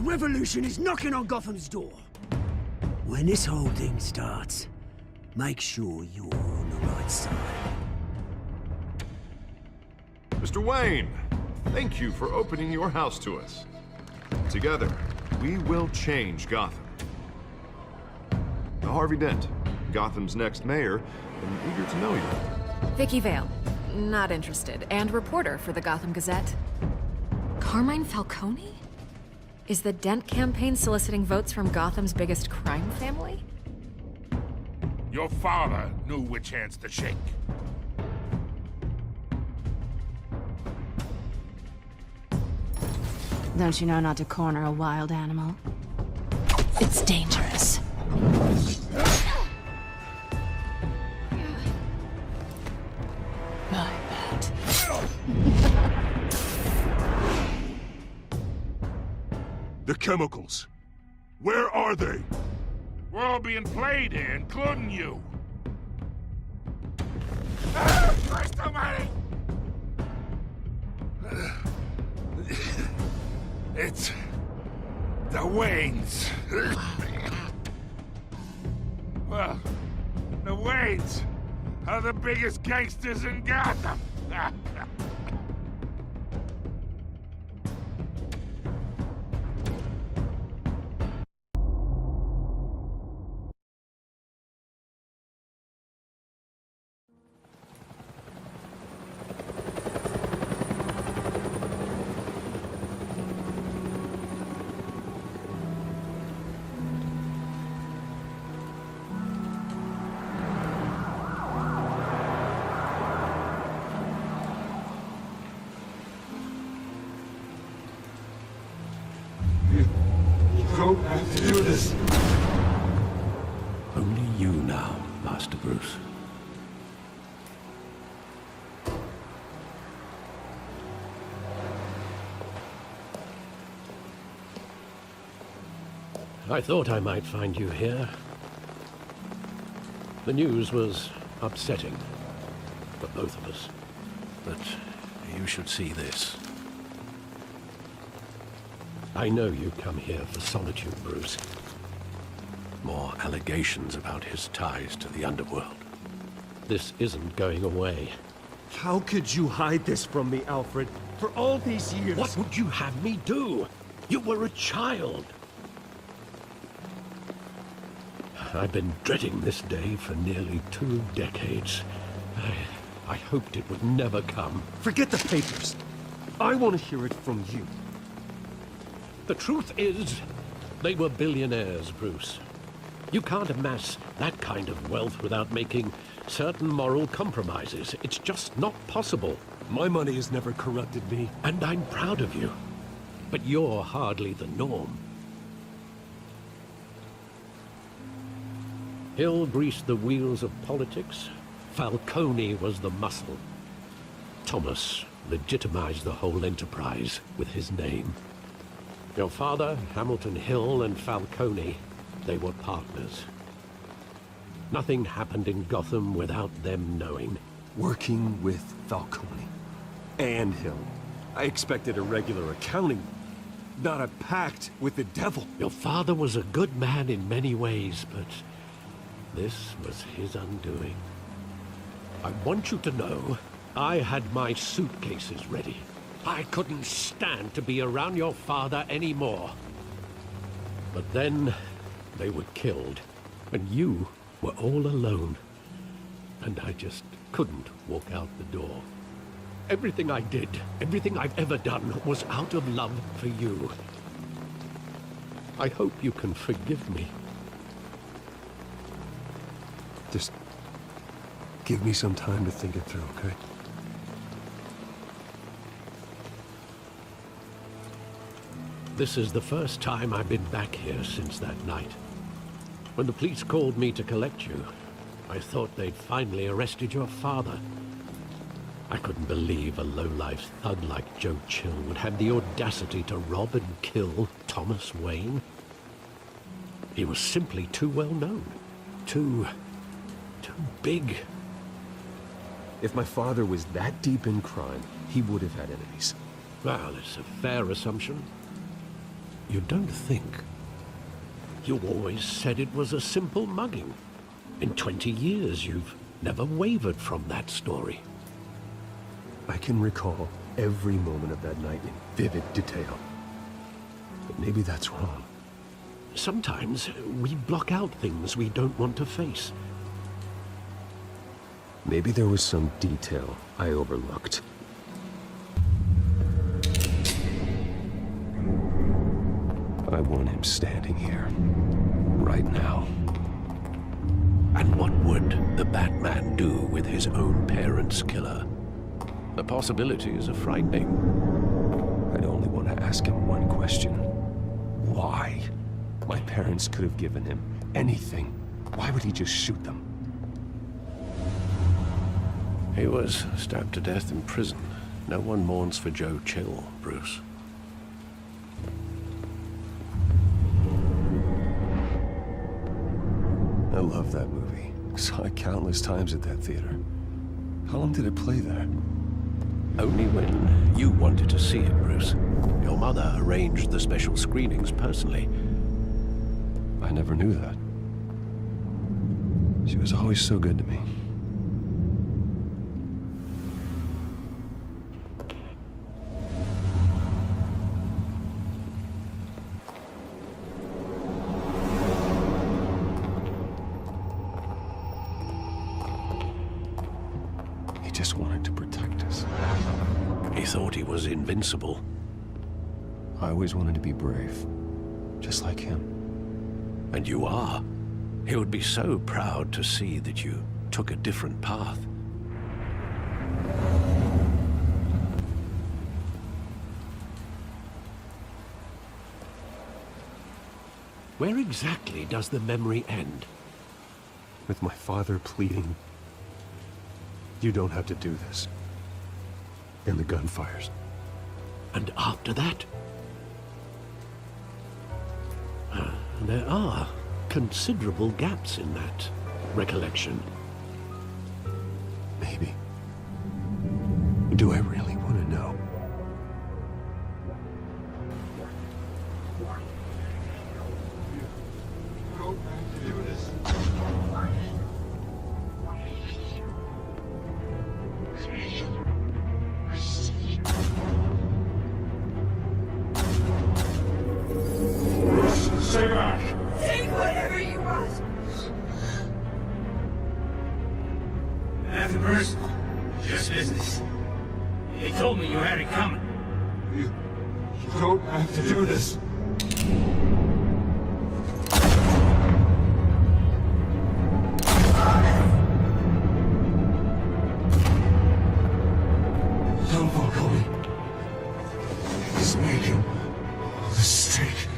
revolution is knocking on Gotham's door. When this whole thing starts, make sure you're on the right side. Mr. Wayne, thank you for opening your house to us. Together, we will change Gotham. Now, Harvey Dent, Gotham's next mayor, and eager to know you. Vicky Vale, not interested, and reporter for the Gotham Gazette. Carmine Falcone? Is the Dent campaign soliciting votes from Gotham's biggest crime family? Your father knew which hands to shake. Don't you know not to corner a wild animal? It's dangerous. My bad. The chemicals. Where are they? We're all being played here, including you. Christ almighty! It's the Waynes. Well, the Waynes are the biggest gangsters in Gotham. Don't have to do this. Only you now, Master Bruce. I thought I might find you here. The news was upsetting for both of us. But you should see this. I know you come here for solitude, Bruce. More allegations about his ties to the underworld. This isn't going away. How could you hide this from me, Alfred? For all these years... What would you have me do? You were a child. I've been dreading this day for nearly 2 decades. I hoped it would never come. Forget the papers. I want to hear it from you. The truth is, they were billionaires, Bruce. You can't amass that kind of wealth without making certain moral compromises. It's just not possible. My money has never corrupted me. And I'm proud of you. But you're hardly the norm. Hill greased the wheels of politics. Falcone was the muscle. Thomas legitimized the whole enterprise with his name. Your father, Hamilton Hill, and Falcone, they were partners. Nothing happened in Gotham without them knowing. Working with Falcone and Hill. I expected a regular accounting, not a pact with the devil. Your father was a good man in many ways, but this was his undoing. I want you to know, I had my suitcases ready. I couldn't stand to be around your father anymore. But then, they were killed, and you were all alone. And I just couldn't walk out the door. Everything I did, everything I've ever done, was out of love for you. I hope you can forgive me. Just give me some time to think it through, okay? This is the first time I've been back here since that night. When the police called me to collect you, I thought they'd finally arrested your father. I couldn't believe a low-life thug like Joe Chill would have the audacity to rob and kill Thomas Wayne. He was simply too well known. Too big. If my father was that deep in crime, he would have had enemies. Well, it's a fair assumption. You don't think? You always said it was a simple mugging. In 20 years, you've never wavered from that story. I can recall every moment of that night in vivid detail. But maybe that's wrong. Sometimes we block out things we don't want to face. Maybe there was some detail I overlooked. I want him standing here, right now. And what would the Batman do with his own parents' killer? The possibilities are frightening. I'd only want to ask him one question. Why? My parents could have given him anything. Why would he just shoot them? He was stabbed to death in prison. No one mourns for Joe Chill, Bruce. I love that movie. Saw it countless times at that theater. How long did it play there? Only when you wanted to see it, Bruce. Your mother arranged the special screenings personally. I never knew that. She was always so good to me. He just wanted to protect us. He thought he was invincible. I always wanted to be brave, just like him. And you are. He would be so proud to see that you took a different path. Where exactly does the memory end? With my father pleading, "You don't have to do this." And the gunfires. And after that? There are considerable gaps in that recollection. Maybe. Do I really want to know? Stay back! Take whatever you want. Nothing personal. Just business. He told me you had it coming. You don't have to do this. Don't follow me. He's making a mistake.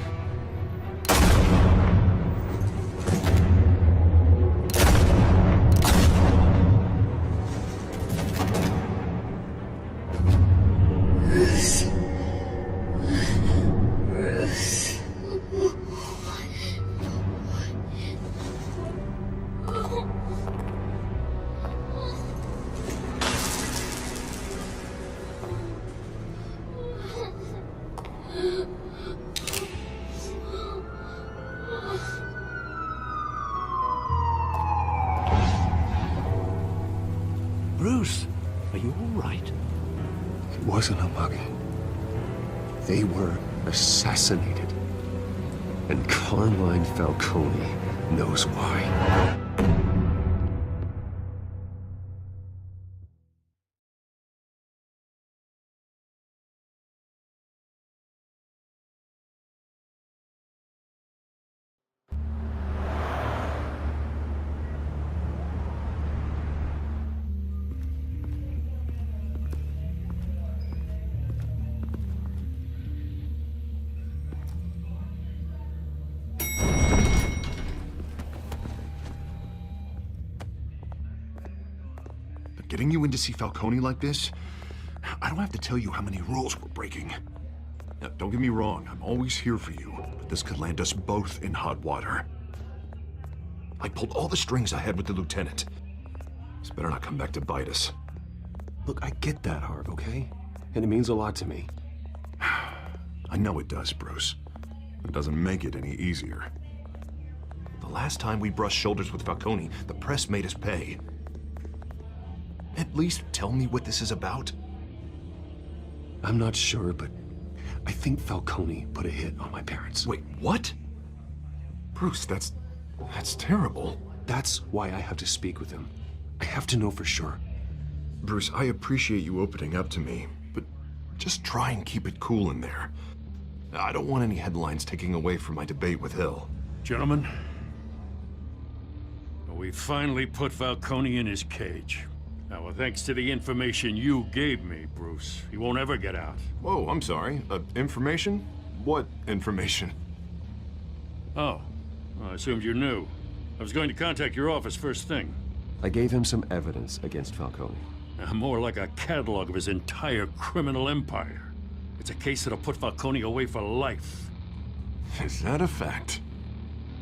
Bruce, are you all right? It wasn't a mugging. They were assassinated. And Carmine Falcone knows why. Getting you in to see Falcone like this, I don't have to tell you how many rules we're breaking. Now, don't get me wrong, I'm always here for you, but this could land us both in hot water. I pulled all the strings I had with the lieutenant. This better not come back to bite us. Look, I get that, Harv, okay? And it means a lot to me. I know it does, Bruce. It doesn't make it any easier. The last time we brushed shoulders with Falcone, the press made us pay. At least tell me what this is about. I'm not sure, but I think Falcone put a hit on my parents. Wait, what? Bruce, that's terrible. That's why I have to speak with him. I have to know for sure. Bruce, I appreciate you opening up to me, but just try and keep it cool in there. I don't want any headlines taking away from my debate with Hill. Gentlemen, we finally put Falcone in his cage. Now, thanks to the information you gave me, Bruce, he won't ever get out. Whoa, I'm sorry. Information? What information? Oh, well, I assumed you knew. I was going to contact your office first thing. I gave him some evidence against Falcone. More like a catalog of his entire criminal empire. It's a case that'll put Falcone away for life. Is that a fact?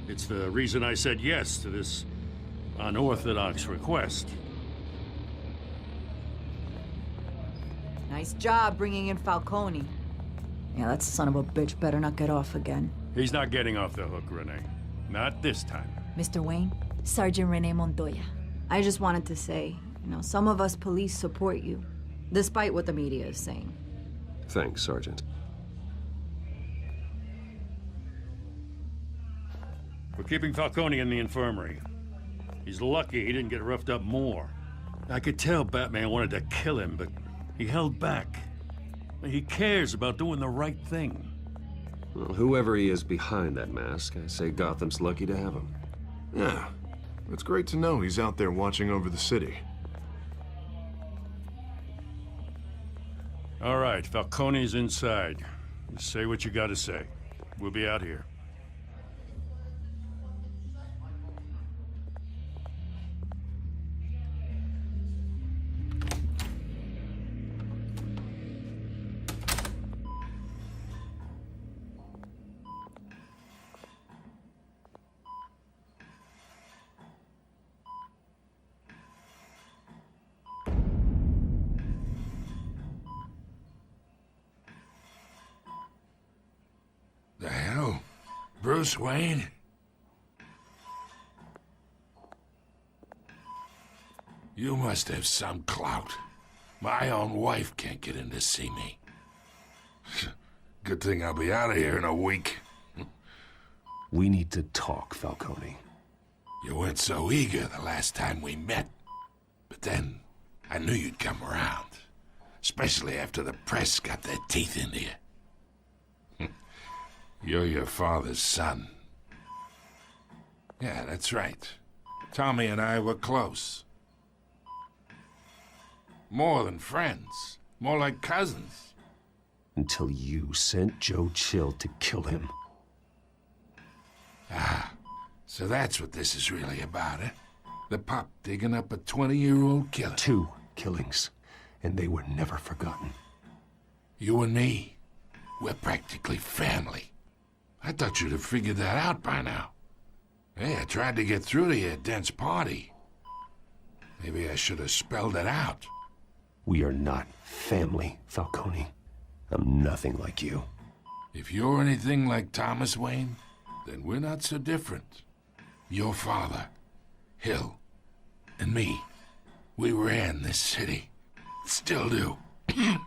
It's the reason I said yes to this unorthodox request. Nice job bringing in Falcone. Yeah, that son of a bitch better not get off again. He's not getting off the hook, Renee. Not this time. Mr. Wayne, Sergeant Renee Montoya. I just wanted to say, some of us police support you, despite what the media is saying. Thanks, Sergeant. We're keeping Falcone in the infirmary. He's lucky he didn't get roughed up more. I could tell Batman wanted to kill him, but he held back. He cares about doing the right thing. Well, whoever he is behind that mask, I say Gotham's lucky to have him. Yeah. It's great to know he's out there watching over the city. All right, Falcone's inside. Just say what you gotta say. We'll be out here. The hell? Bruce Wayne? You must have some clout. My own wife can't get in to see me. Good thing I'll be out of here in a week. We need to talk, Falcone. You weren't so eager the last time we met. But then, I knew you'd come around. Especially after the press got their teeth into you. You're your father's son. Yeah, that's right. Tommy and I were close. More than friends. More like cousins. Until you sent Joe Chill to kill him. Ah, so that's what this is really about, eh? The pup digging up a 20-year-old killer. 2 killings, and they were never forgotten. You and me, we're practically family. I thought you'd have figured that out by now. Hey, I tried to get through to your dense party. Maybe I should have spelled it out. We are not family, Falcone. I'm nothing like you. If you're anything like Thomas Wayne, then we're not so different. Your father, Hill, and me, we ran this city. Still do. God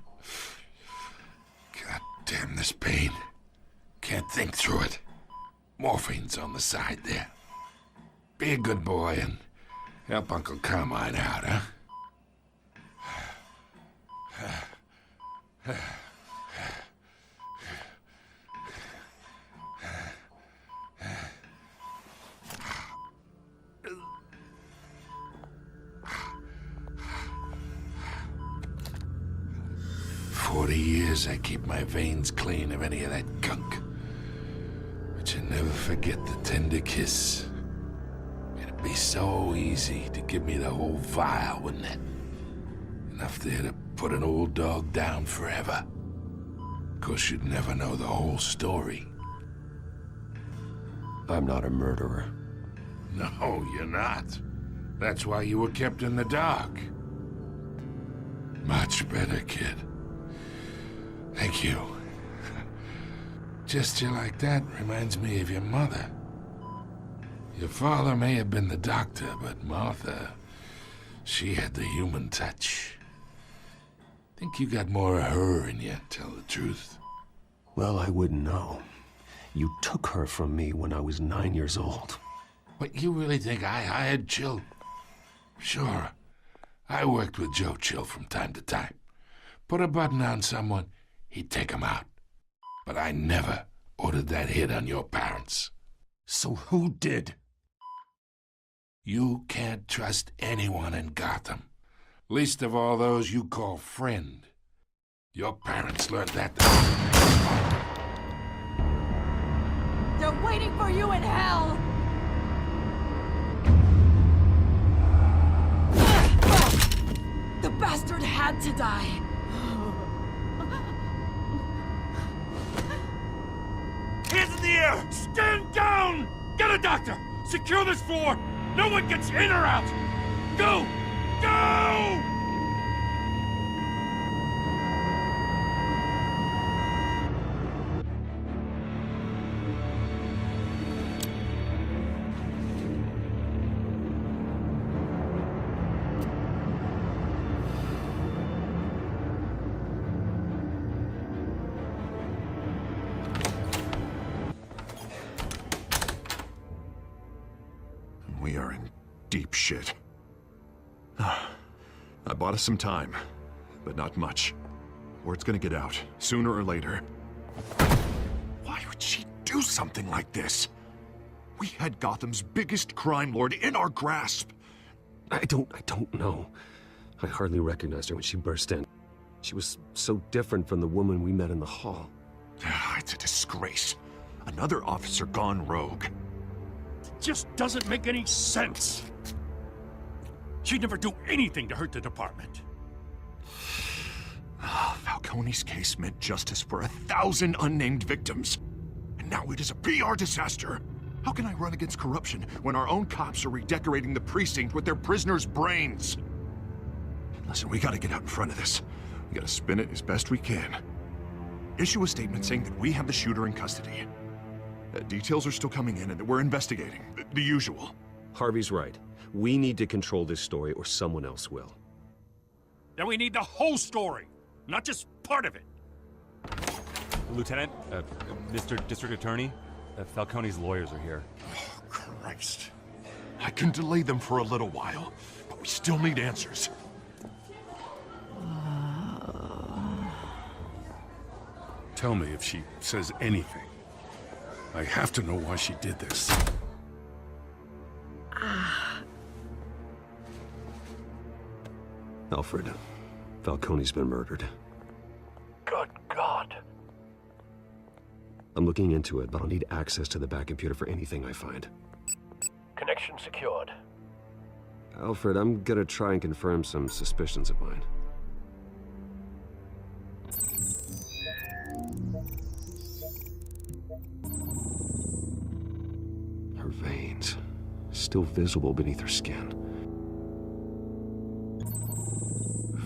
damn this pain. Can't think through it. Morphine's on the side there. Be a good boy and help Uncle Carmine out, huh? 40 years I keep my veins clean of any of that gunk. But you never forget the tender kiss. It'd be so easy to give me the whole vial, wouldn't it? Enough there to put an old dog down forever. Of course, you'd never know the whole story. I'm not a murderer. No, you're not. That's why you were kept in the dark. Much better, kid. Thank you. Gesture like that reminds me of your mother. Your father may have been the doctor, but Martha, she had the human touch. Think you got more of her in you, tell the truth. Well, I wouldn't know. You took her from me when I was 9 years old. But you really think I hired Chill? Sure. I worked with Joe Chill from time to time. Put a button on someone, he'd take him out. But I never ordered that hit on your parents. So who did? You can't trust anyone in Gotham. Least of all those you call friend. Your parents learned that. They're waiting for you in hell! The bastard had to die. Hands in the air! Stand down! Get a doctor! Secure this floor! No one gets in or out! Go! Go! We are in deep shit. I bought us some time, but not much. Word's gonna get out, sooner or later. Why would she do something like this? We had Gotham's biggest crime lord in our grasp. I don't know. I hardly recognized her when she burst in. She was so different from the woman we met in the hall. It's a disgrace. Another officer gone rogue. Just doesn't make any sense. She'd never do anything to hurt the department. Falcone's case meant justice for 1,000 unnamed victims. And now it is a PR disaster. How can I run against corruption when our own cops are redecorating the precinct with their prisoners' brains? Listen, we gotta get out in front of this. We gotta spin it as best we can. Issue a statement saying that we have the shooter in custody. Details are still coming in and that we're investigating. The usual. Harvey's right. We need to control this story or someone else will. Then we need the whole story, not just part of it. Lieutenant, Mr. District Attorney, Falcone's lawyers are here. Oh, Christ. I can delay them for a little while, but we still need answers. Tell me if she says anything. I have to know why she did this. Alfred, Falcone's been murdered. Good God. I'm looking into it, but I'll need access to the back computer for anything I find. Connection secured. Alfred, I'm gonna try and confirm some suspicions of mine. Her veins, still visible beneath her skin.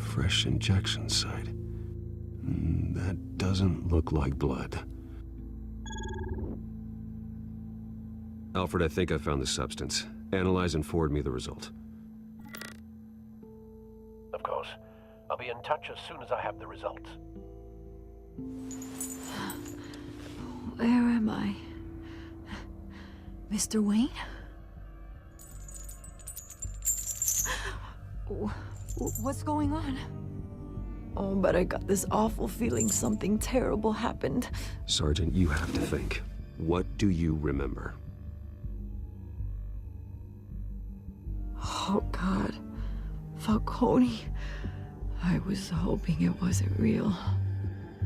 Fresh injection site. That doesn't look like blood. Alfred, I think I found the substance. Analyze and forward me the result. Of course. I'll be in touch as soon as I have the results. Where am I? Mr. Wayne? What's going on? Oh, but I got this awful feeling something terrible happened. Sergeant, you have to think. What do you remember? Oh, God. Falcone. I was hoping it wasn't real.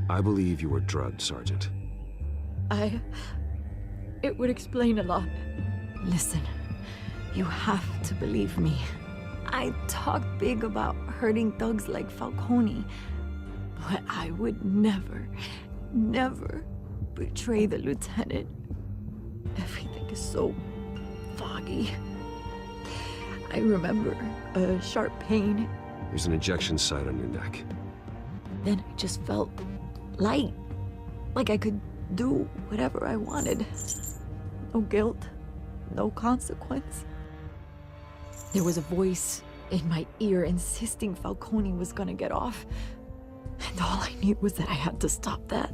I believe you were drugged, Sergeant. It would explain a lot. Listen, you have to believe me. I talked big about hurting thugs like Falcone, but I would never, never betray the lieutenant. Everything is so foggy. I remember a sharp pain. There's an injection site on your neck. Then I just felt light, like I could do whatever I wanted. No guilt, no consequence. There was a voice in my ear insisting Falcone was gonna get off. And all I knew was that I had to stop that.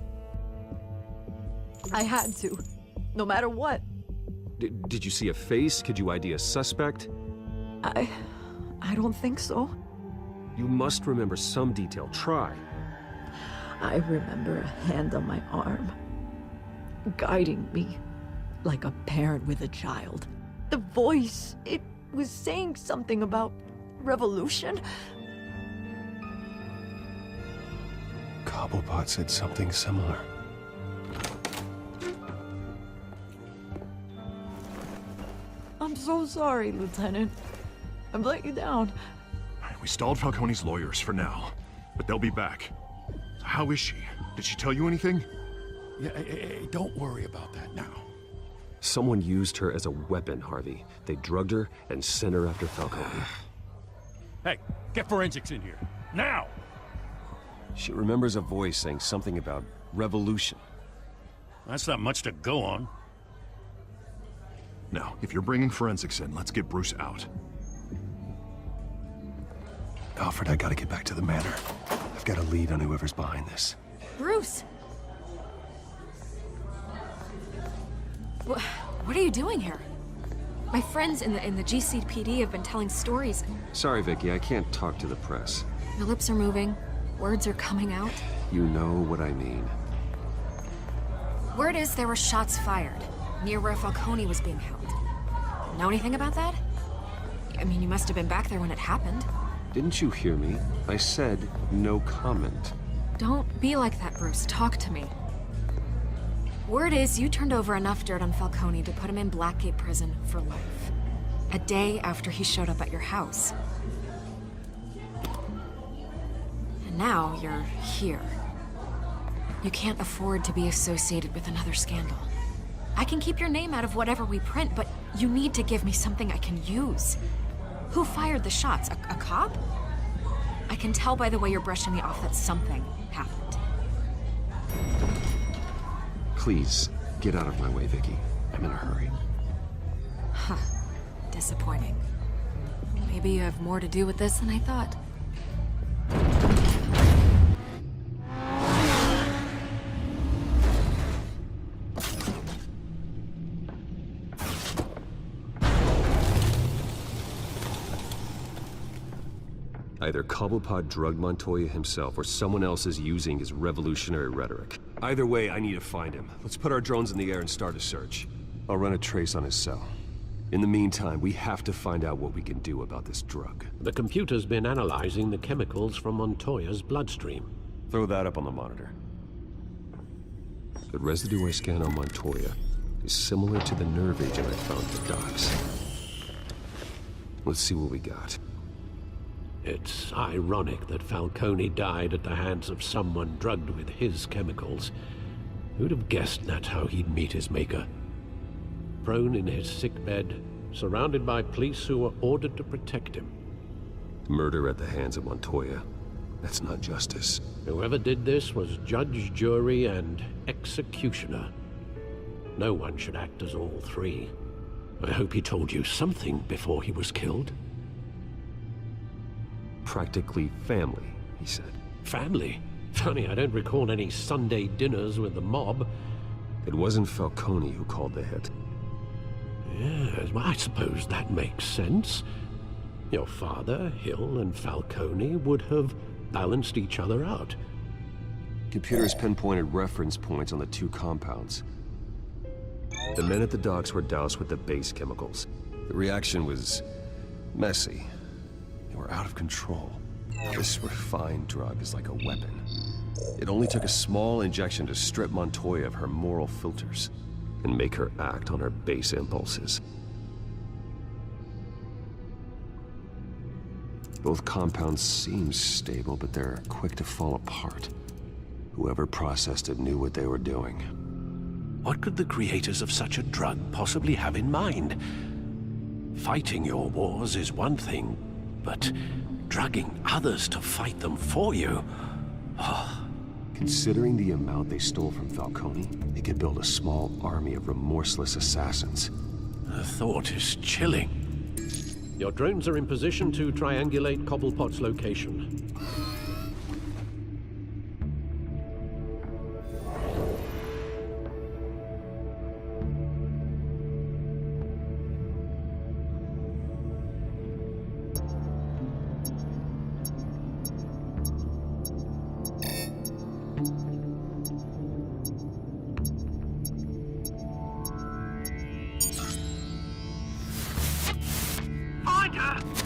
I had to, no matter what. Did you see a face? Could you ID a suspect? I don't think so. You must remember some detail. Try. I remember a hand on my arm, guiding me like a parent with a child. The voice, it was saying something about revolution. Cobblepot said something similar. I'm so sorry, Lieutenant. I've let you down. We stalled Falcone's lawyers for now, but they'll be back. How is she? Did she tell you anything? Yeah, hey, don't worry about that now. Someone used her as a weapon, Harvey. They drugged her and sent her after Falcone. Hey, get forensics in here. Now! She remembers a voice saying something about revolution. That's not much to go on. Now, if you're bringing forensics in, let's get Bruce out. Alfred, I gotta get back to the manor. I've got a lead on whoever's behind this. Bruce! What are you doing here? My friends in the GCPD have been telling stories. Sorry, Vicky, I can't talk to the press. Your lips are moving. Words are coming out. You know what I mean. Word is there were shots fired near where Falcone was being held. Know anything about that? I mean, you must have been back there when it happened. Didn't you hear me? I said no comment. Don't be like that, Bruce. Talk to me. Word is you turned over enough dirt on Falcone to put him in Blackgate Prison for life. A day after he showed up at your house. And now you're here. You can't afford to be associated with another scandal. I can keep your name out of whatever we print, but you need to give me something I can use. Who fired the shots? A cop? I can tell by the way you're brushing me off that something happened. Please, get out of my way, Vicky. I'm in a hurry. Huh. Disappointing. Maybe you have more to do with this than I thought. Either Cobblepot drugged Montoya himself, or someone else is using his revolutionary rhetoric. Either way, I need to find him. Let's put our drones in the air and start a search. I'll run a trace on his cell. In the meantime, we have to find out what we can do about this drug. The computer's been analyzing the chemicals from Montoya's bloodstream. Throw that up on the monitor. The residue I scan on Montoya is similar to the nerve agent I found at the docks. Let's see what we got. It's ironic that Falcone died at the hands of someone drugged with his chemicals. Who'd have guessed that's how he'd meet his maker? Prone in his sickbed, surrounded by police who were ordered to protect him. Murder at the hands of Montoya. That's not justice. Whoever did this was judge, jury, and executioner. No one should act as all three. I hope he told you something before he was killed. Practically family, he said. Family? Funny, I don't recall any Sunday dinners with the mob. It wasn't Falcone who called the hit. Yes, well, I suppose that makes sense. Your father, Hill, and Falcone would have balanced each other out. Computers pinpointed reference points on the two compounds. The men at the docks were doused with the base chemicals. The reaction was messy. They were out of control. This refined drug is like a weapon. It only took a small injection to strip Montoya of her moral filters and make her act on her base impulses. Both compounds seem stable, but they're quick to fall apart. Whoever processed it knew what they were doing. What could the creators of such a drug possibly have in mind? Fighting your wars is one thing, but drugging others to fight them for you? Oh. Considering the amount they stole from Falcone, they could build a small army of remorseless assassins. The thought is chilling. Your drones are in position to triangulate Cobblepot's location.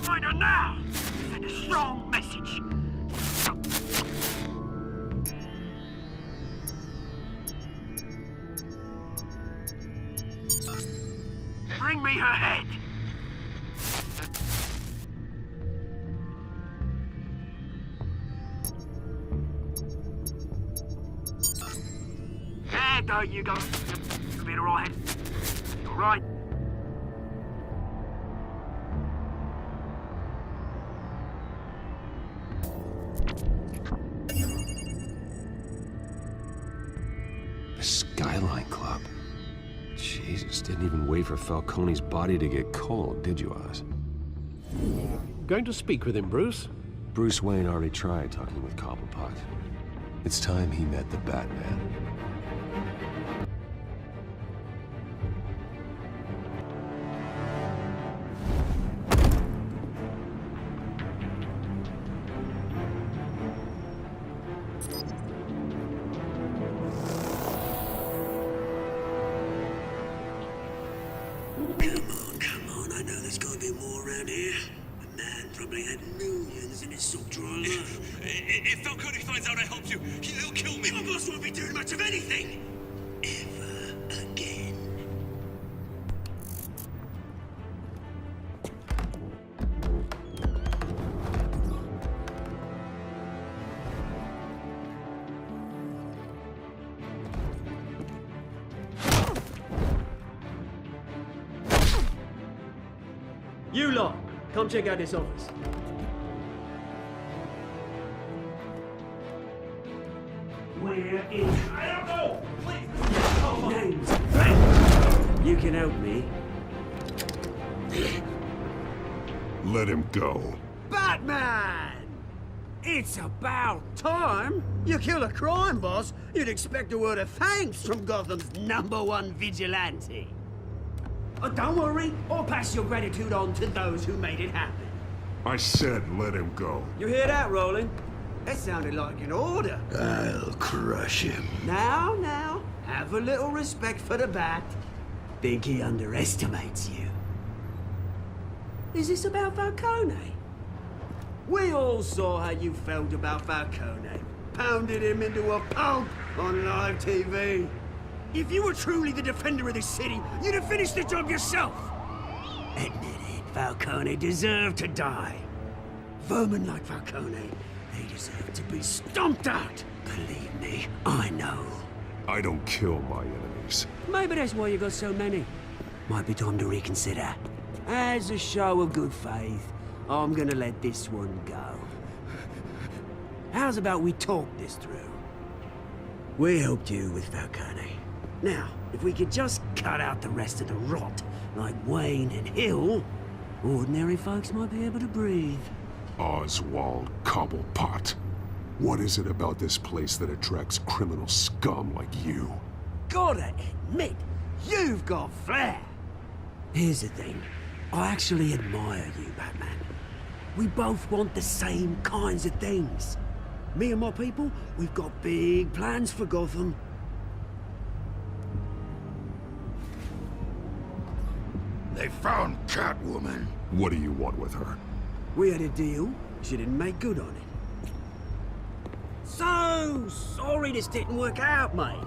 Find her now! Send a strong message. Bring me her head! There you go. You'll be alright. Alright. Skyline Club. Jesus, didn't even wait for Falcone's body to get cold, did you, Oz? Going to speak with him, Bruce? Bruce Wayne already tried talking with Cobblepot. It's time he met the Batman. Come on, I know there's gonna be more around here. The man probably had millions in his sock drawer. If Falcone finds out I helped you, he'll kill me. Your boss won't be doing much of anything. Ever again. You lot, come check out this office. We're in. I don't know! Please! Names. You can help me. Let him go. Batman! It's about time. You kill a crime boss, you'd expect a word of thanks from Gotham's #1 vigilante. Oh, don't worry, I'll pass your gratitude on to those who made it happen. I said let him go. You hear that, Roland? That sounded like an order. I'll crush him. Now, have a little respect for the Bat. Think he underestimates you. Is this about Falcone? We all saw how you felt about Falcone. Pounded him into a pulp on live TV. If you were truly the defender of this city, you'd have finished the job yourself. Admit it, Falcone deserved to die. Vermin like Falcone, they deserve to be stomped out. Believe me, I know. I don't kill my enemies. Maybe that's why you got so many. Might be time to reconsider. As a show of good faith, I'm gonna let this one go. How's about we talk this through? We helped you with Falcone. Now, if we could just cut out the rest of the rot, like Wayne and Hill, ordinary folks might be able to breathe. Oswald Cobblepot. What is it about this place that attracts criminal scum like you? Gotta admit, you've got flair. Here's the thing. I actually admire you, Batman. We both want the same kinds of things. Me and my people, we've got big plans for Gotham. They found Catwoman. What do you want with her? We had a deal. She didn't make good on it. So sorry this didn't work out, mate.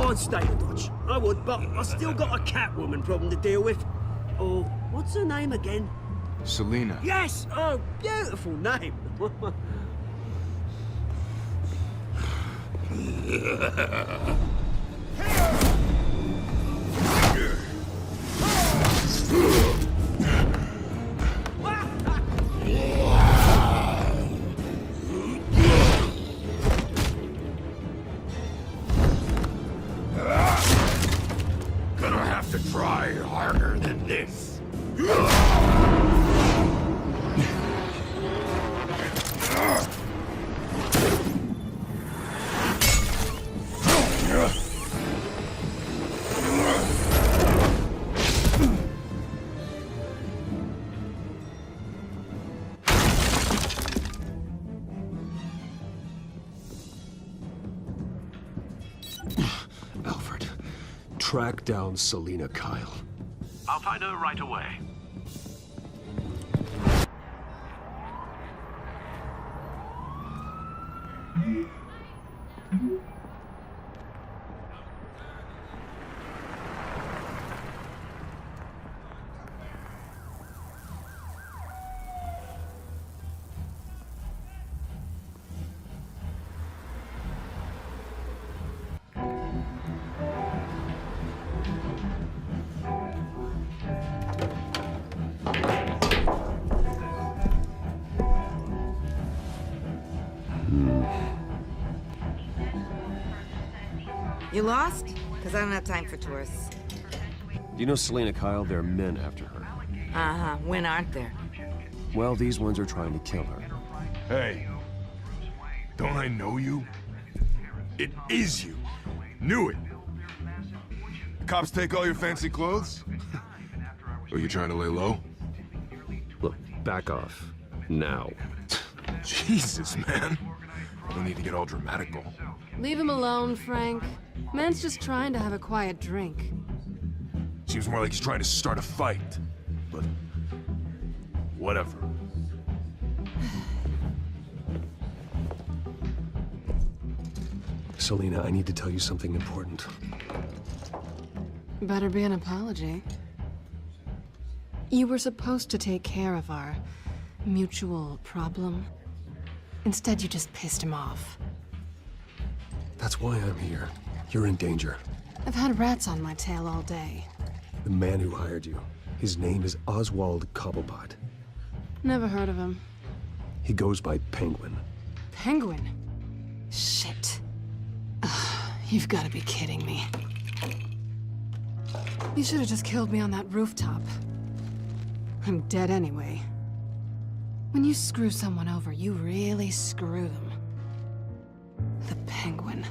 I'd stay to watch. I would, but I still got a Catwoman problem to deal with. Oh, what's her name again? Selina. Yes! Oh, beautiful name. Track down Selina Kyle. I'll find her right away. You lost? Because I don't have time for tourists. Do you know Selina Kyle? There are men after her. Uh-huh. When aren't there? Well, these ones are trying to kill her. Hey, don't I know you? It is you. Knew it. The cops take all your fancy clothes? Are you trying to lay low? Look, back off. Now. Jesus, man. No need to get all dramatical. Leave him alone, Frank. Man's just trying to have a quiet drink. Seems more like he's trying to start a fight. But... whatever. Selina, I need to tell you something important. Better be an apology. You were supposed to take care of our mutual problem. Instead, you just pissed him off. That's why I'm here. You're in danger. I've had rats on my tail all day. The man who hired you, his name is Oswald Cobblepot. Never heard of him. He goes by Penguin. Penguin? Shit. Ugh, you've got to be kidding me. You should have just killed me on that rooftop. I'm dead anyway. When you screw someone over, you really screw them. The Penguin.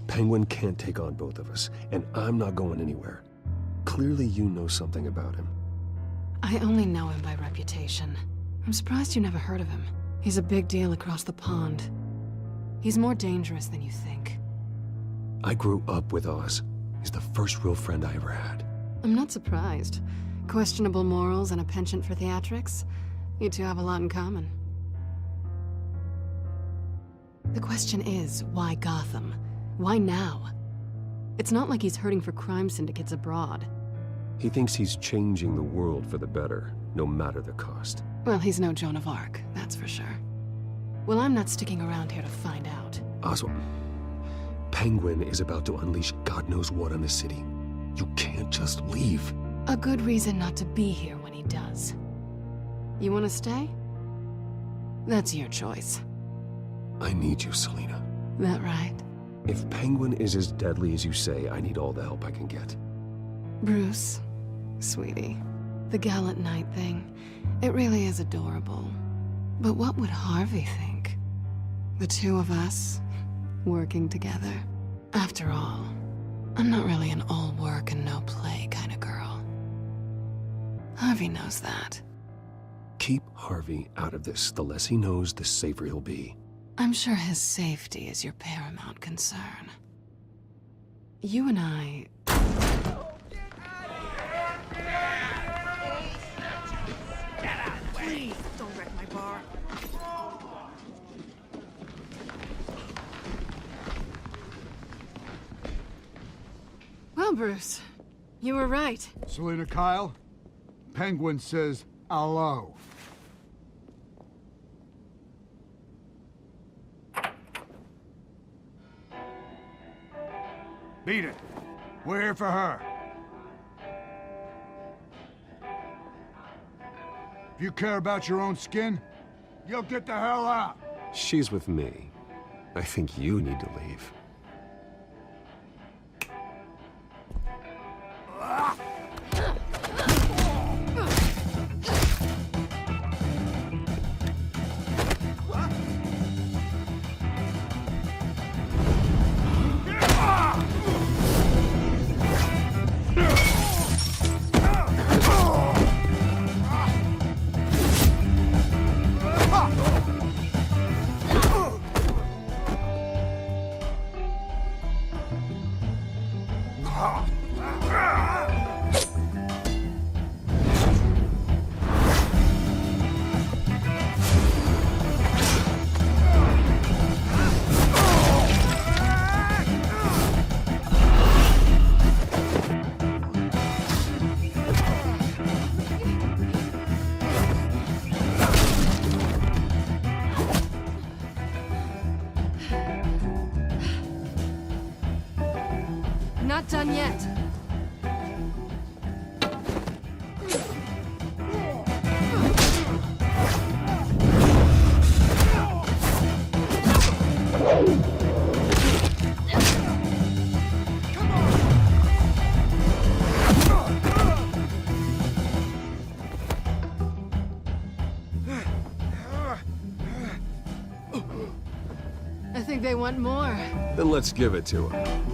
Penguin can't take on both of us, and I'm not going anywhere. Clearly you know something about him. I only know him by reputation. I'm surprised you never heard of him. He's a big deal across the pond. He's more dangerous than you think. I grew up with Oz. He's the first real friend I ever had. I'm not surprised. Questionable morals and a penchant for theatrics. You two have a lot in common. The question is, why Gotham? Why now? It's not like he's hurting for crime syndicates abroad. He thinks he's changing the world for the better, no matter the cost. Well, he's no Joan of Arc, that's for sure. Well, I'm not sticking around here to find out. Oswald, Penguin is about to unleash God knows what on the city. You can't just leave. A good reason not to be here when he does. You want to stay? That's your choice. I need you, Selina. That right? If Penguin is as deadly as you say, I need all the help I can get. Bruce, sweetie, the gallant knight thing, it really is adorable. But what would Harvey think? The two of us, working together. After all, I'm not really an all work and no play kind of girl. Harvey knows that. Keep Harvey out of this. The less he knows, the safer he'll be. I'm sure his safety is your paramount concern. You and I... Please, don't wreck my bar. Well, Bruce, you were right. Selina Kyle, Penguin says hello. Beat it. We're here for her. If you care about your own skin, you'll get the hell out. She's with me. I think you need to leave. done yet. I think they want more. Then let's give it to him.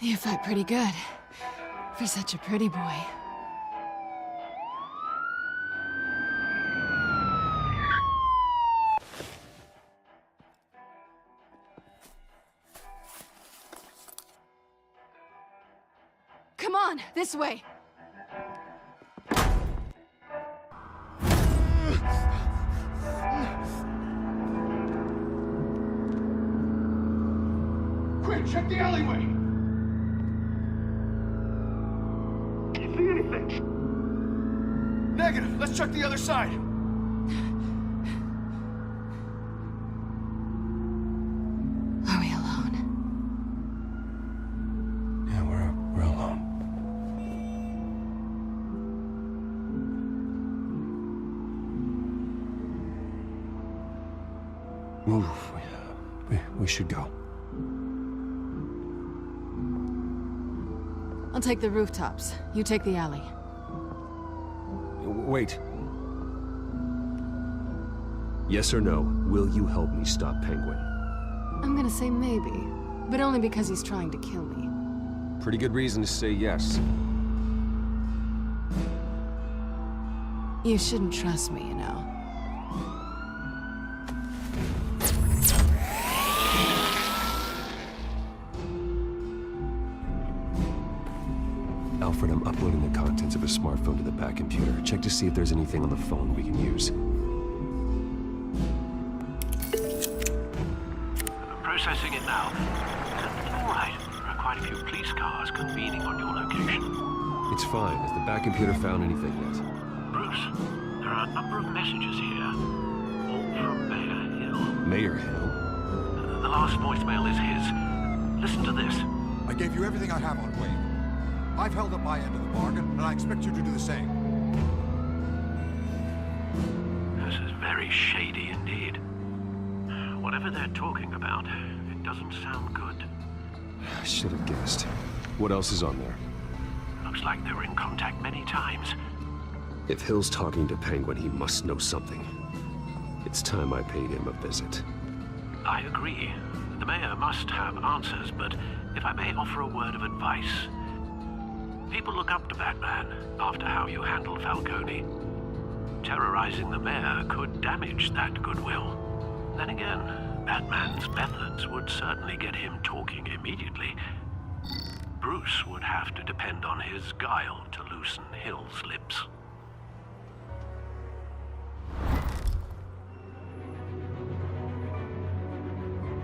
You fight pretty good. For such a pretty boy. Come on, this way. Quick, check the alleyway! Negative. Let's check the other side. Are we alone? Yeah, we're alone. Move. We should go. I'll take the rooftops. You take the alley. Wait. Yes or no, will you help me stop Penguin? I'm gonna say maybe, but only because he's trying to kill me. Pretty good reason to say yes. You shouldn't trust me, you know. Alfred, I'm uploading the contents of a smartphone to the back computer. Check to see if there's anything on the phone we can use. Processing it now. All right. There are quite a few police cars convening on your location. It's fine. Has the back computer found anything yet? Bruce, there are a number of messages here. All from Mayor Hill. Mayor Hill? The last voicemail is his. Listen to this. I gave you everything I have on Wayne. I've held up my end of the bargain, and I expect you to do the same. This is very shady indeed. Whatever they're talking about, it doesn't sound good. I should have guessed. What else is on there? Looks like they were in contact many times. If Hill's talking to Penguin, he must know something. It's time I paid him a visit. I agree. The mayor must have answers, but if I may offer a word of advice. People look up to Batman after how you handled Falcone. Terrorizing the mayor could damage that goodwill. Then again, Batman's methods would certainly get him talking immediately. Bruce would have to depend on his guile to loosen Hill's lips.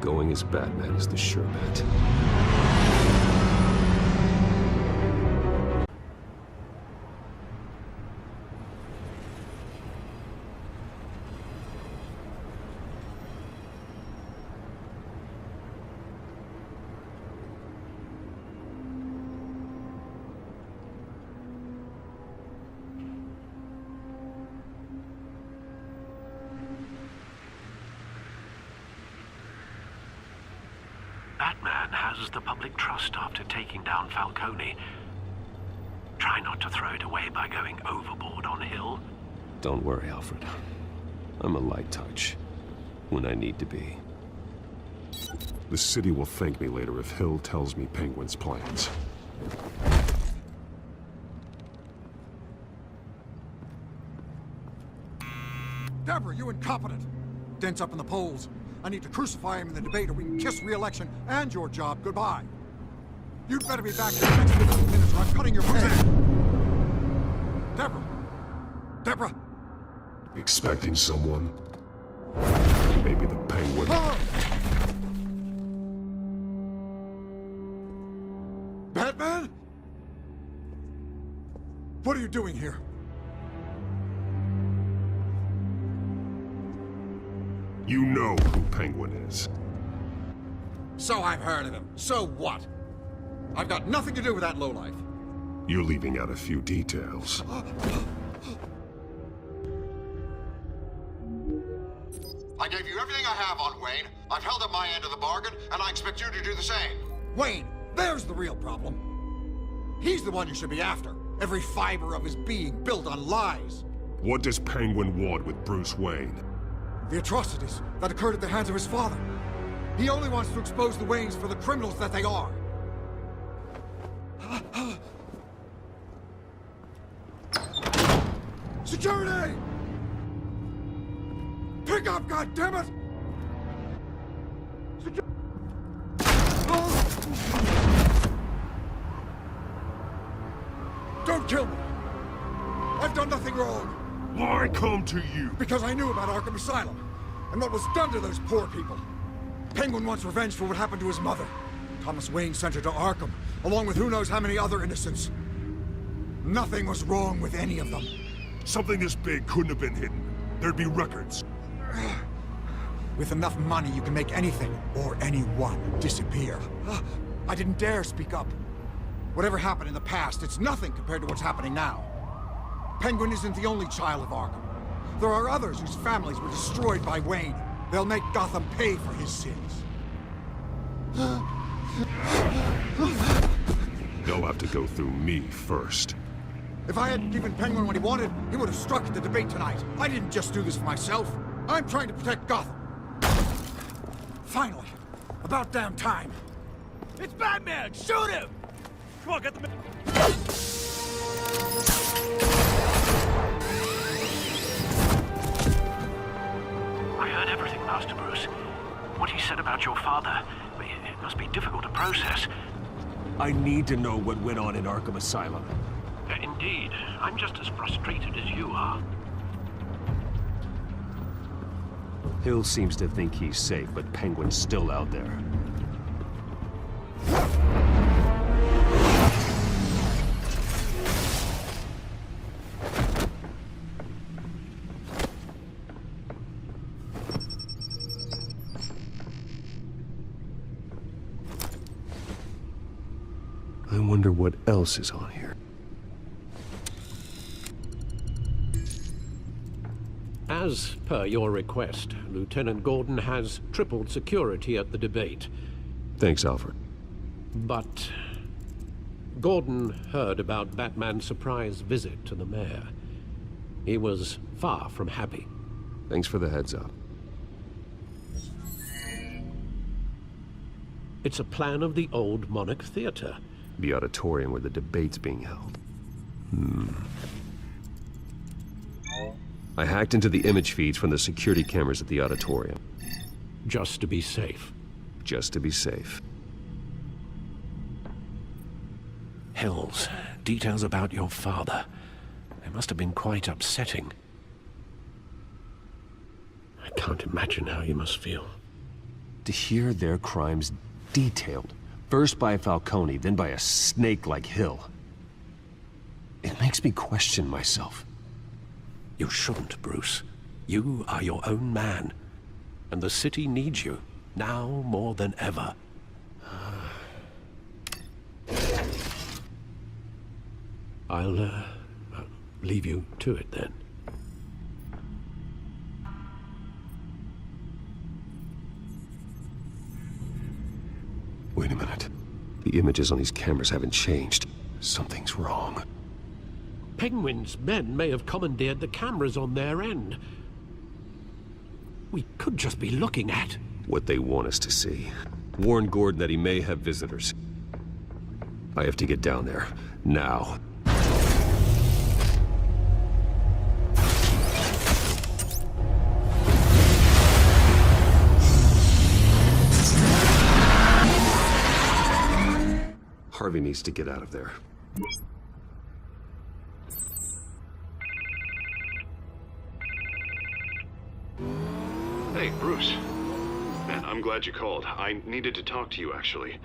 Going as Batman is the sure bet. Batman has the public trust after taking down Falcone. Try not to throw it away by going overboard on Hill. Don't worry, Alfred. I'm a light touch. When I need to be. The city will thank me later if Hill tells me Penguin's plans. Deborah, you incompetent! Dent's up in the polls. I need to crucify him in the debate or we can kiss re-election and your job goodbye. You'd better be back in the next 15 minutes or I'm cutting your head. Deborah! Deborah! Expecting someone? Maybe the Penguin. Batman? What are you doing here? You know who Penguin is. So I've heard of him. So what? I've got nothing to do with that lowlife. You're leaving out a few details. I gave you everything I have on Wayne. I've held up my end of the bargain, and I expect you to do the same. Wayne, there's the real problem. He's the one you should be after. Every fiber of his being built on lies. What does Penguin want with Bruce Wayne? The atrocities that occurred at the hands of his father. He only wants to expose the Waynes for the criminals that they are. Security! Pick up, goddammit! Don't kill me! I've done nothing wrong! Why come to you? Because I knew about Arkham Asylum, and what was done to those poor people. Penguin wants revenge for what happened to his mother. Thomas Wayne sent her to Arkham, along with who knows how many other innocents. Nothing was wrong with any of them. Something this big couldn't have been hidden. There'd be records. With enough money, you can make anything, or anyone, disappear. I didn't dare speak up. Whatever happened in the past, it's nothing compared to what's happening now. Penguin isn't the only child of Arkham. There are others whose families were destroyed by Wayne. They'll make Gotham pay for his sins. They'll have to go through me first. If I hadn't given Penguin what he wanted, he would have struck at the debate tonight. I didn't just do this for myself. I'm trying to protect Gotham. Finally. About damn time. It's Batman! Shoot him! Come on, get the... I heard everything, Master Bruce. What he said about your father, it must be difficult to process. I need to know what went on in Arkham Asylum. Indeed. I'm just as frustrated as you are. Hill seems to think he's safe, but Penguin's still out there. I wonder what else is on here. As per your request, Lieutenant Gordon has tripled security at the debate. Thanks, Alfred. But Gordon heard about Batman's surprise visit to the mayor. He was far from happy. Thanks for the heads up. It's a plan of the old Monarch Theater. The auditorium where the debate's being held. I hacked into the image feeds from the security cameras at the auditorium. Just to be safe. Just to be safe. Hills, details about your father. They must have been quite upsetting. I can't imagine how you must feel. To hear their crimes detailed, first by Falcone, then by a snake like Hill. It makes me question myself. You shouldn't, Bruce. You are your own man. And the city needs you, now more than ever. I'll, leave you to it then. Wait a minute. The images on these cameras haven't changed. Something's wrong. Penguin's men may have commandeered the cameras on their end. We could just be looking at what they want us to see. Warn Gordon that he may have visitors. I have to get down there, now. Harvey needs to get out of there. Hey, Bruce. Man, I'm glad you called. I needed to talk to you, actually.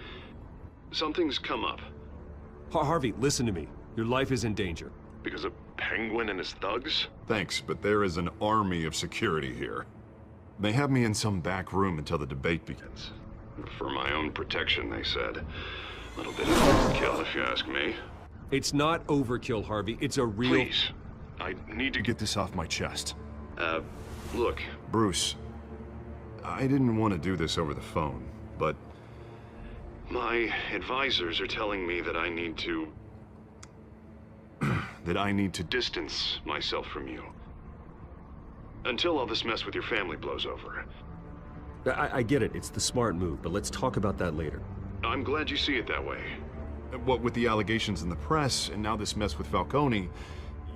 Something's come up. Harvey, listen to me. Your life is in danger. Because of Penguin and his thugs? Thanks, but there is an army of security here. They have me in some back room until the debate begins. For my own protection, they said. A little bit of overkill, if you ask me. It's not overkill, Harvey. It's a real... Please. I need to get this off my chest. Look, Bruce. I didn't want to do this over the phone, but... my advisors are telling me that I need to... that I need to distance myself from you. Until all this mess with your family blows over. I get it. It's the smart move, but let's talk about that later. I'm glad you see it that way. What with the allegations in the press, and now this mess with Falcone,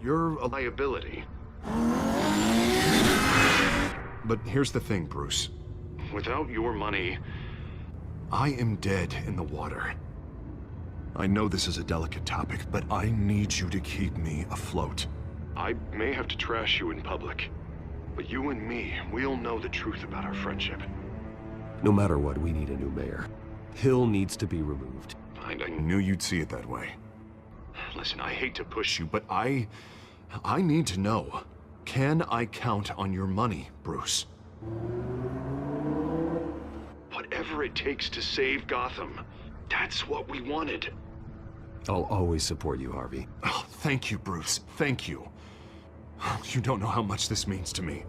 you're a liability. But here's the thing, Bruce. Without your money, I am dead in the water. I know this is a delicate topic, but I need you to keep me afloat. I may have to trash you in public, but you and me, we'll know the truth about our friendship. No matter what, we need a new mayor. Hill needs to be removed. I knew you'd see it that way. Listen, I hate to push you, but I need to know. Can I count on your money, Bruce? Whatever it takes to save Gotham. That's what we wanted. I'll always support you, Harvey. Oh, thank you, Bruce. Thank you. You don't know how much this means to me.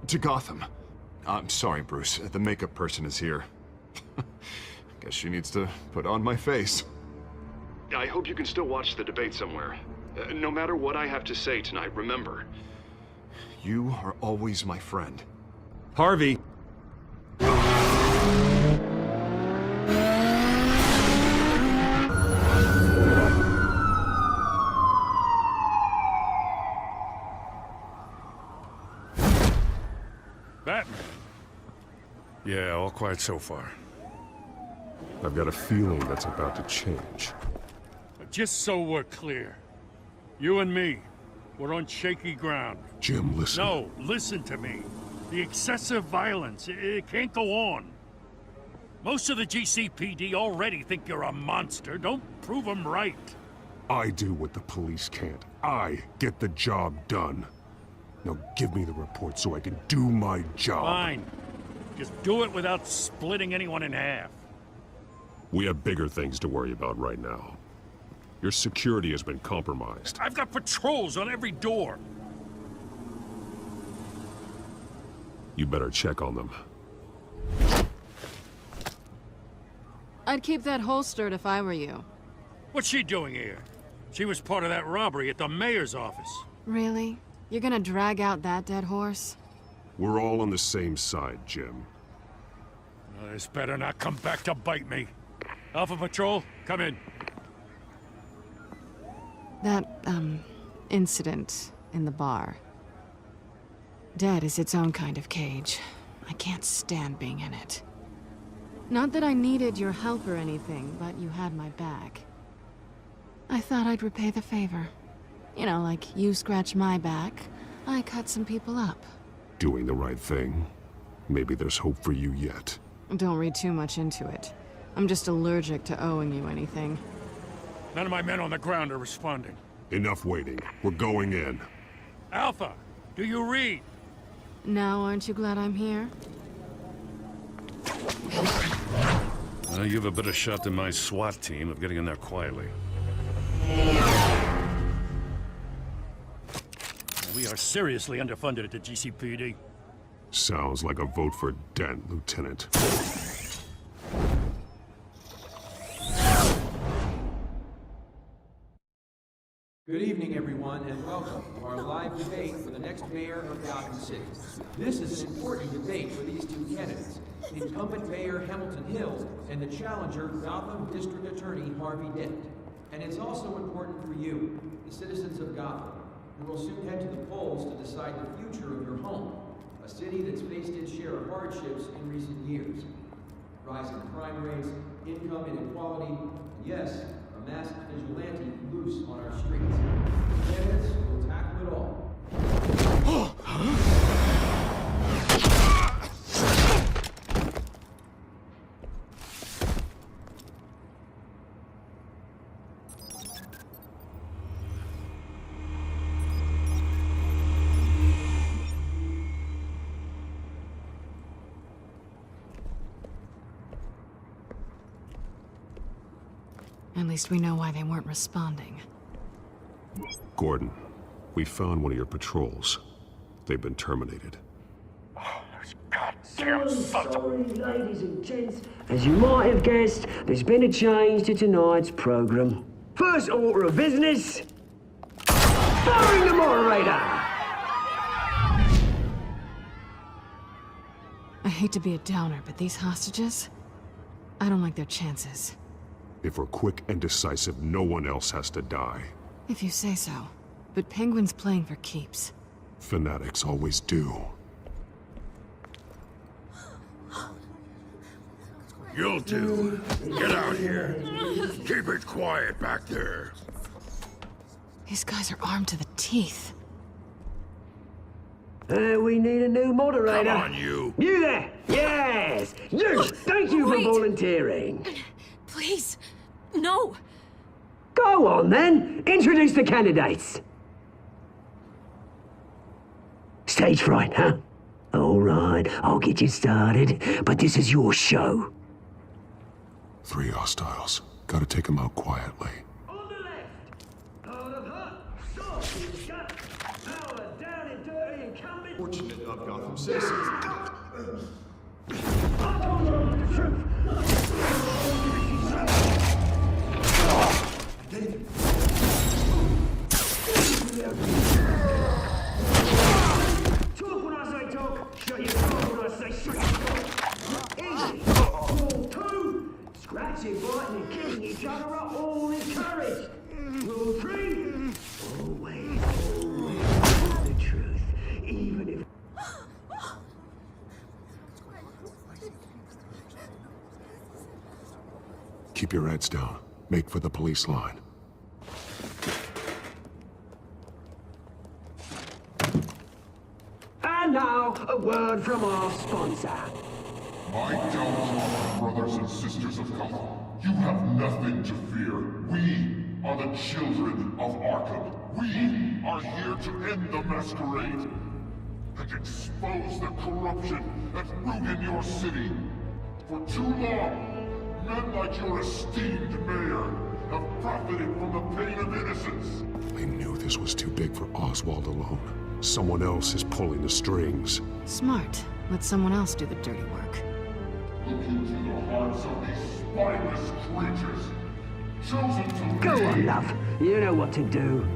To Gotham. I'm sorry, Bruce. The makeup person is here. Guess she needs to put on my face. I hope you can still watch the debate somewhere. No matter what I have to say tonight, remember, you are always my friend. Harvey! Batman. Yeah, all quiet so far. I've got a feeling that's about to change. Just so we're clear, you and me, we're on shaky ground. Jim, listen. No, listen to me. The excessive violence, it can't go on. Most of the GCPD already think you're a monster. Don't prove them right. I do what the police can't. I get the job done. Now give me the report so I can do my job. Fine. Just do it without splitting anyone in half. We have bigger things to worry about right now. Your security has been compromised. I've got patrols on every door. You better check on them. I'd keep that holstered if I were you. What's she doing here? She was part of that robbery at the mayor's office. Really? You're gonna drag out that dead horse? We're all on the same side, Jim. This better not come back to bite me. Alpha Patrol, come in. That, incident in the bar. Dead is its own kind of cage. I can't stand being in it. Not that I needed your help or anything, but you had my back. I thought I'd repay the favor. You know, like you scratch my back, I cut some people up. Doing the right thing. Maybe there's hope for you yet. Don't read too much into it. I'm just allergic to owing you anything. None of my men on the ground are responding. Enough waiting. We're going in. Alpha, do you read? Now, aren't you glad I'm here? You have a better shot than my SWAT team of getting in there quietly. We are seriously underfunded at the GCPD. Sounds like a vote for Dent, Lieutenant. Good evening, everyone, and welcome to our live debate for the next mayor of Gotham City. This is an important debate for these two candidates, incumbent Mayor Hamilton Hill and the challenger Gotham District Attorney Harvey Dent. And it's also important for you, the citizens of Gotham, who will soon head to the polls to decide the future of your home, a city that's faced its share of hardships in recent years. Rising crime rates, income inequality, and Yes, a masked vigilante loose on our streets. Candidates will tackle it all. At least we know why they weren't responding. Gordon, we found one of your patrols. They've been terminated. So sorry, ladies and gents. As you might have guessed, there's been a change to tonight's program. First order of business, firing the moderator! I hate to be a downer, but these hostages, I don't like their chances. If we're quick and decisive, no one else has to die. If you say so. But Penguin's playing for keeps. Fanatics always do. You'll do. Get out here. Keep it quiet back there. These guys are armed to the teeth. We need a new moderator. Come on, you. You there! Yes! You! Thank you for volunteering. Please, no. Go on, then. Introduce the candidates. Stage fright, huh? All right, I'll get you started, but this is your show. 3 hostiles. Gotta take them out quietly. On the left, out of her, soft in gut, power down and dirty and coming. Fortunate of Gotham citizens. Talk when I say talk. Shut your mouth when I say shut your mouth. Easy. Rule 2. Scratching, biting, and killing each other are all encouraged. Rule 3. Always tell the truth, even if. Keep your heads down. Make for the police line. And now, a word from our sponsor. My gallant brothers and sisters of Gotham, you have nothing to fear. We are the children of Arkham. We are here to end the masquerade and expose the corruption that ruined your city. For too long, men like your esteemed mayor have profited from the pain of innocence. They knew this was too big for Oswald alone. Someone else is pulling the strings. Smart. Let someone else do the dirty work. Look into the hearts of these spineless creatures, chosen to Go lead. on, love. You know what to do.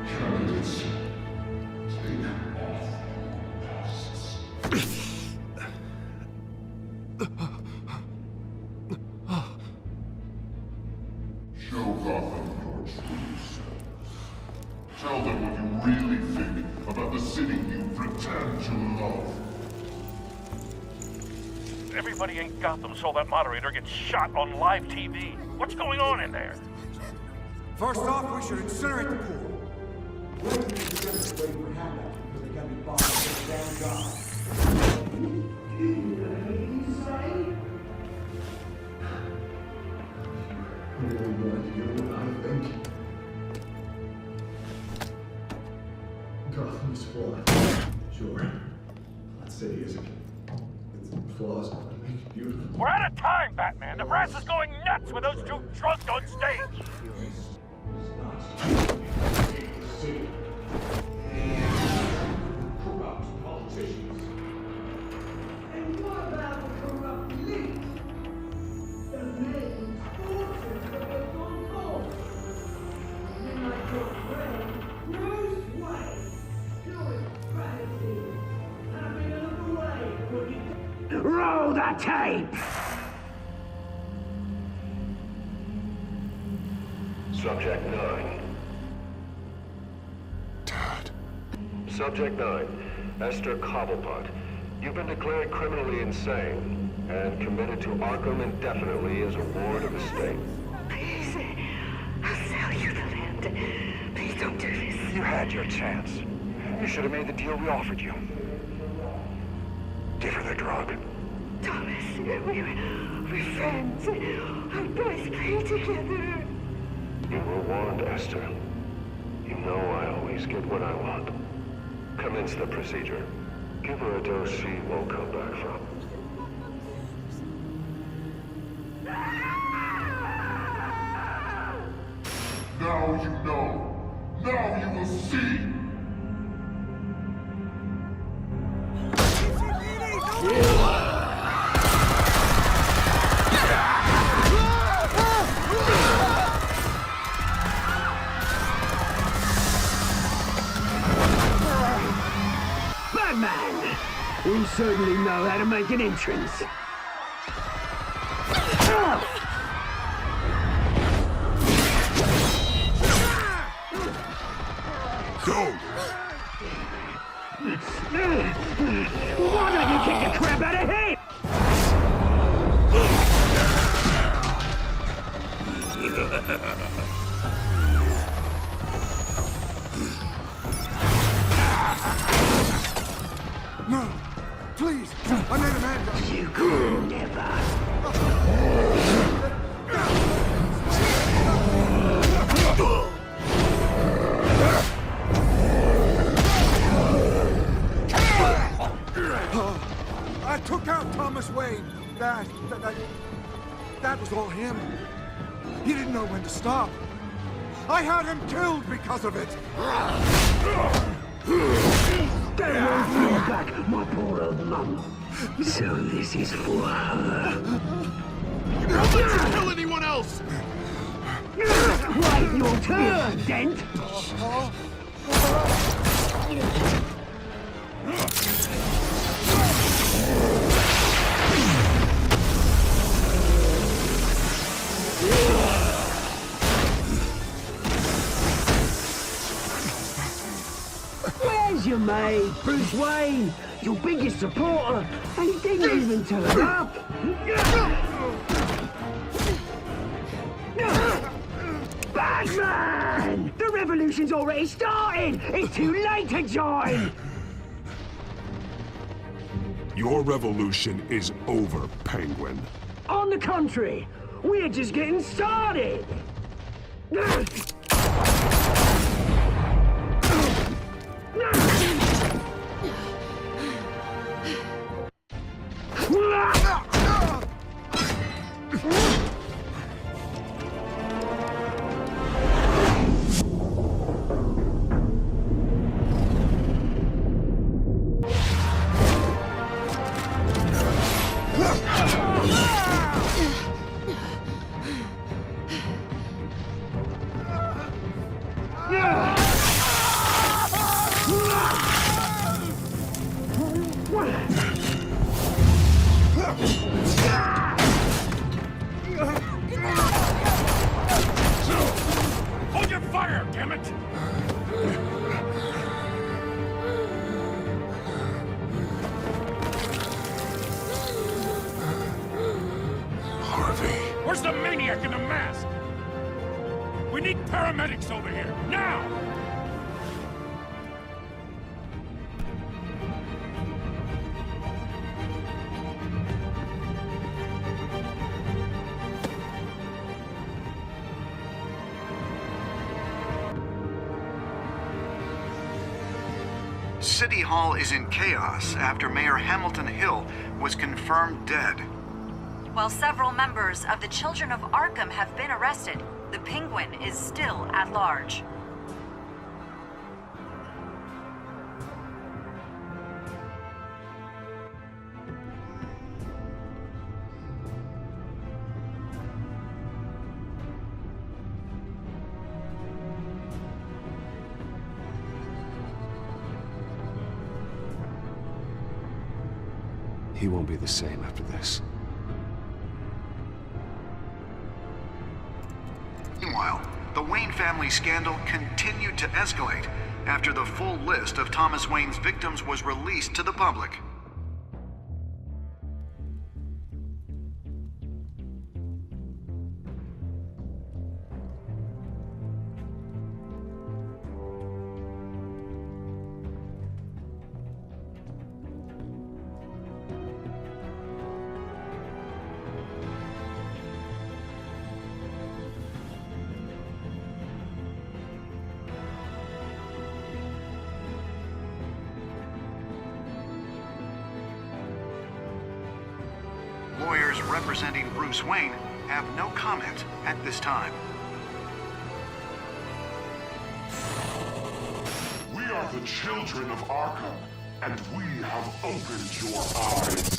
Candidates, take off masks. Show Gotham your true selves. Tell them what you really think about the city you pretend to love. Everybody in Gotham saw that moderator get shot on live TV. What's going on in there? First off, we should incinerate the pool. Waiting for handouts because they can't be bothered with the damn job. Gotham is flawed. Sure. That city isn't. Its flaws don't make it beautiful. We're out of time, Batman. The brass is going nuts with those two drunks on stage. Corrupt politicians. And what about the corrupt elite? The men fortunes that have gone cold. Men like your friend, Bruce Wayne, doing strategy, having a look away when you... Roll the tape! Subject 9. Dad. Subject 9, Esther Cobblepot. You've been declared criminally insane and committed to Arkham indefinitely as a ward of the state. Please, I'll sell you the land. Please don't do this. You had your chance. You should have made the deal we offered you. Give her the drug. Thomas, we're friends. Our boys play together. You were warned, Esther. You know I always get what I want. Commence the procedure. Give her a dose she won't come back from. Now you know. Now you will see. Batman! We certainly know how to make an entrance. Go! Why don't you kick the crap out of him? No! Please! I made a man! You could never. I took out Thomas Wayne. That was all him. He didn't know when to stop. I had him killed because of it. That won't bring back my poor old mum. So this is for her. Don't let you kill anyone else! Wait your turn, Dent! Where's your mate, Bruce Wayne? Your biggest supporter, and he didn't even turn up! Batman! The revolution's already started! It's too late to join! Your revolution is over, Penguin. On the contrary, we're just getting started! Hold your fire, damn it! Harvey. Where's the maniac in the mask? We need paramedics over here, now! City Hall is in chaos after Mayor Hamilton Hill was confirmed dead. While several members of the Children of Arkham have been arrested, the Penguin is still at large. He won't be the same after this. Meanwhile, the Wayne family scandal continued to escalate after the full list of Thomas Wayne's victims was released to the public. Lawyers representing Bruce Wayne have no comment at this time. We are the children of Arkham, and we have opened your eyes.